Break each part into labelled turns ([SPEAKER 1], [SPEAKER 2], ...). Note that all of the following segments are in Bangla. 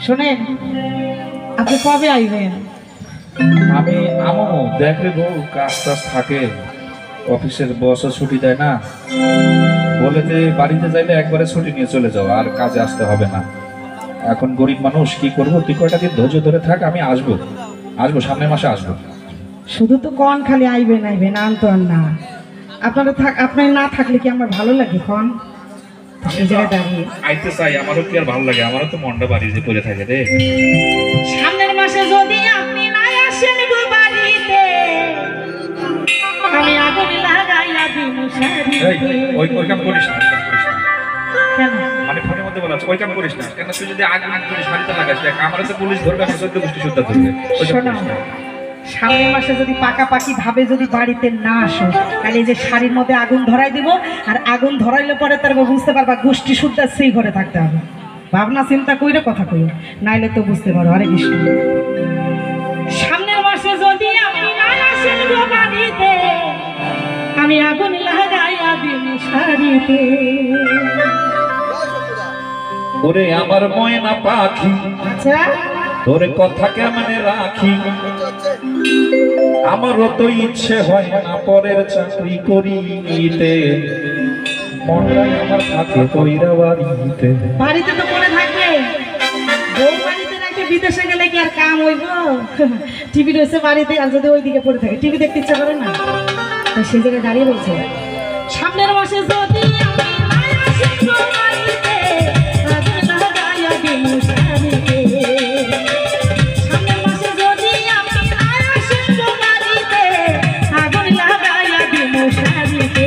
[SPEAKER 1] শোনেন, আপনি কবে আইবেন?
[SPEAKER 2] আমি আমো দেখে বউ কাজ টাজ থাকে, অফিসের বসও ছুটি দেয় না, বলে যে বাড়িতে যাইলে একবারে ছুটি নিয়ে চলে যাও, আর কাজে আসতে হবে না। এখন গরিব মানুষ কি করবো, তুই কয়টা দিন ধৈর্য ধরে থাক, আমি আসবো আসবো সামনের মাসে আসবো।
[SPEAKER 1] শুধু তো কন খালি আইবেন আইবেন, আনতো আর না। আপনার না থাকলে কি আমার ভালো লাগে? কন সেই জায়গায় দাঁড়িয়ে
[SPEAKER 2] আইতে চাই, আমারও কি আর ভালো লাগে, আমারও তো মনটা বাড়ি যে পড়ে থাকে রে।
[SPEAKER 1] সামনের মাসে যদি আপনি না আসেন গো বাড়িতে, আমি আগুন লাগাইয়া দিব শাড়িতে।
[SPEAKER 2] ওই কাম করিস না,
[SPEAKER 1] কেন?
[SPEAKER 2] মানে ফোনের মধ্যে বলা আছে ওই কাম করিস না, কেন তুই যদি আগে করে শাড়িতে লাগাস, দেখ আমার তো পুলিশ ধরবে, আমি 14 গোষ্ঠী শুদ্ধা ধরবে।
[SPEAKER 1] শোনো, সামনের মাসে যদি পাকাপাকি ভাবে যদি বাড়িতে না আসো, তাহলে এই যে শাড়ির মধ্যে আগুন ধরাই দিব, আর আগুন ধরাইলে পরে তারপর বুঝতে পারবা গোষ্ঠী শুদ্ধা সেই ঘরে থাকতে হবে। ভাবনা চিন্তা কইরে কথা কইও, নাইলে তো বুঝতে পারো। হরে কৃষ্ণ। সামনের মাসে যদি আপনি না আসেন গো বাড়িতে, আমি আগুন লাগাইয়া দিব শাড়িতে।
[SPEAKER 2] ওরে আমার ময়না পাখি,
[SPEAKER 1] আচ্ছা
[SPEAKER 2] তোর কথা কেমনে রাখি, আমারও তো ইচ্ছে হয় না পরের চাকরি করিতে, মনটাই আমার থাকে কইরা বাড়িতে।
[SPEAKER 1] বাড়িতে তো পড়ে থাকবে, বউ বাড়িতে রেখে বিদেশে গেলে কি আর কাম হইব? টিভি রয়েছে বাড়িতে, আর যদি ওইদিকে পড়ে থাকে টিভি দেখতে ইচ্ছা করে না, তাই সেই জায়গায় দাঁড়িয়ে বলছে সামনের মাসে যদি আপনি না আসেন গো বাড়িতে, আগুন লাগাইয়া দিব শাড়িতে। সামনের মাসে যদি আপনি না আসেন গো বাড়িতে, আগুন লাগাইয়া দিব শাড়িতে।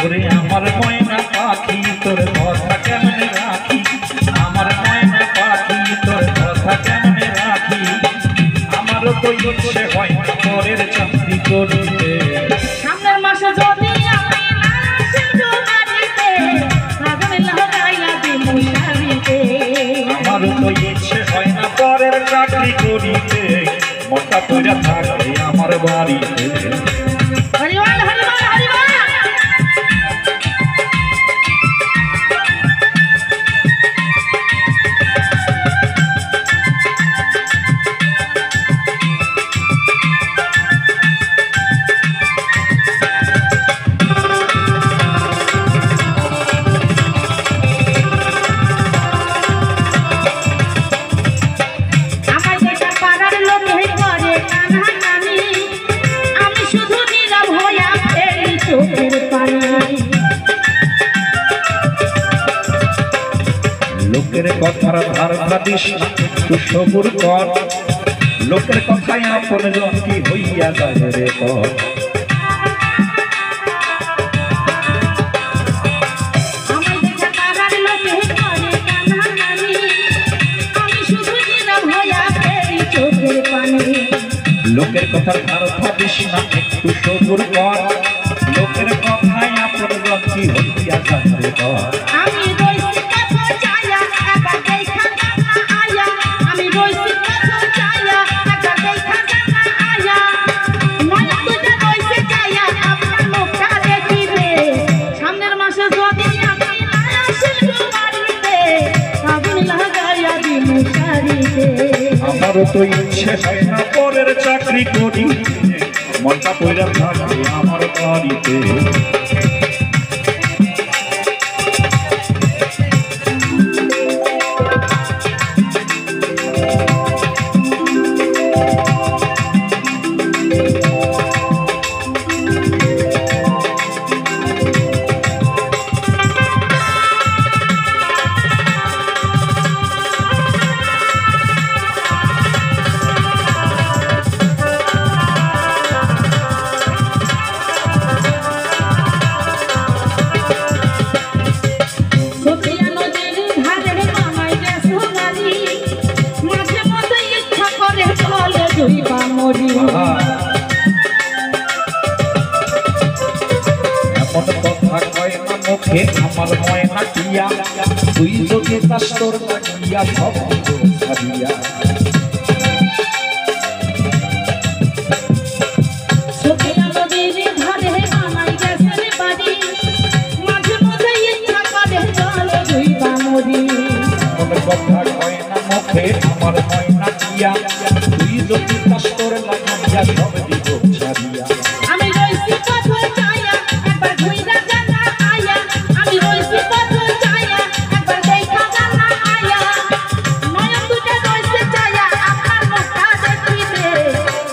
[SPEAKER 2] ওরে আমার ময়না পাখি, তোর কথা কেমনে রাখি, আমার ময়না পাখি, তোর কথা কেমনে রাখি, আমারও তো ইচ্ছে হয় না পরের চাকরি করিতে।
[SPEAKER 1] সামনের মাসে যদি আপনি না আসেন গো বাড়িতে, আগুন লাগাইয়া দিব শাড়িতে।
[SPEAKER 2] আমারও তো ইচ্ছে হয় না পরের চাকরি করিতে, মনটা কইরা থাকে আমার বাড়িতে।
[SPEAKER 1] হরিবল হরিবল হরিবল। আমার দেখা পাড়ার লোকে করে কান্নাকানি, আমি শুধু নীরব হইয়া ফেলি চোখের পানি।
[SPEAKER 2] লোকের কথার ধার ধাদিস না, একটু সবুর কর, লোকের কথায় আপন জন কি হইয়া যায় রে পর।
[SPEAKER 1] আমার দেখা পাড়ার লোকে করে কান্নাকানি, আমি শুধু নীরব হইয়া ফেলি চোখের পানি।
[SPEAKER 2] লোকের কথার ধার ধাদিস না, একটু সবুর কর, লোকের কথায় আপন জন কি হইয়া যায় রে পর।
[SPEAKER 1] আমি রইছি কত চাইয়া, একবার দেখা জানা আয়া, আমি রইছি কত চাইয়া, একবার দেখা জানা আয়া, নয়ন দুইটা রইছে চাইয়া আপনার মুখটা দেখিবে। সামনের মাসে যদি আপনি না আসেন গো বাড়িতে, আগুন লাগাইয়া দিব শাড়িতে।
[SPEAKER 2] আমারও তো ইচ্ছে হয় না পরের চাকরি করি, মনটা কইরা থাকে আমার বাড়িতে।
[SPEAKER 1] সখিয়া নদীর ধারে বানাই গেছো বাড়ি, মাঝে মধ্যে ইচ্ছা করে চলে দুইবা মরি।
[SPEAKER 2] এমন কথা কয় না মুখে আমার ময়না টিয়া, তুই যদি তাস তোর লাগিয়া সব ছাড়িয়া।
[SPEAKER 1] সখিয়া নদীর ধারে বানাই গেছে বাড়ি, মাঝে মধ্যে ইচ্ছা করে চলে দুইবা মরি।
[SPEAKER 2] এমন কথা কয় না মুখে আমার ময়না টিয়া তুই যদি কষ্টর লাগিয়া সব দিব ছাড়িয়া
[SPEAKER 1] আমি রইছি পথ চাইয়া একবার ঘুইরা জানা আয়া আমি রইছি পথ চাইয়া একবার দেখা জানা আয়া নয়ন দুটা রইছে চাইয়া আপনার মুখটা দেখিতে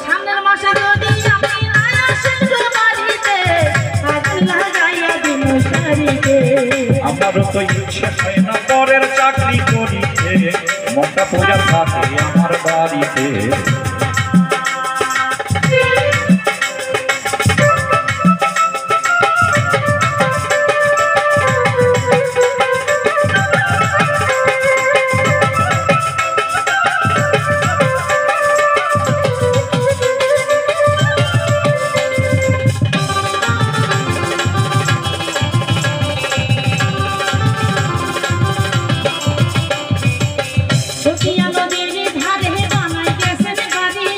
[SPEAKER 1] সামনের মাসে যদি আমি না আসি তো বাড়িতে হাত লাগাইয়া দিন শাড়িতে
[SPEAKER 2] আমার তো ইচ্ছে হয় না পরের চাকরি করিতে মনটা পূজা থাকে আমার বাড়িতে
[SPEAKER 1] সখিয়া নদীর ধারে বানাই গেছেন বাড়ি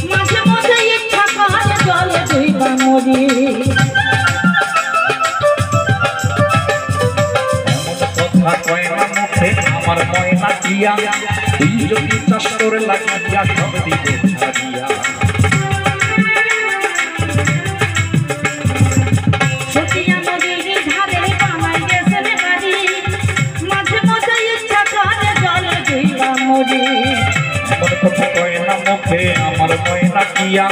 [SPEAKER 1] মাঝে মধ্যে ইচ্ছা করে জলে ধুইবা মরি
[SPEAKER 2] কথা কয় না মুখে আমার ময়না টিয়া তুই যদি কষ্টর লাগিয়া সব দিব ছাড়িয়া
[SPEAKER 1] সখিয়া নদীর ধারে বানাই গেছেন বাড়ি মাঝে মধ্যে ইচ্ছা করে জলে ধুইবা মরি
[SPEAKER 2] আমার কথা কয় না মুখে আমার ময়না টিয়া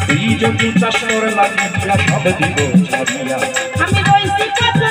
[SPEAKER 2] তুই যদি কষ্টর লাগিয়া সব দিব ছাড়িয়া
[SPEAKER 1] আমি রইছি কত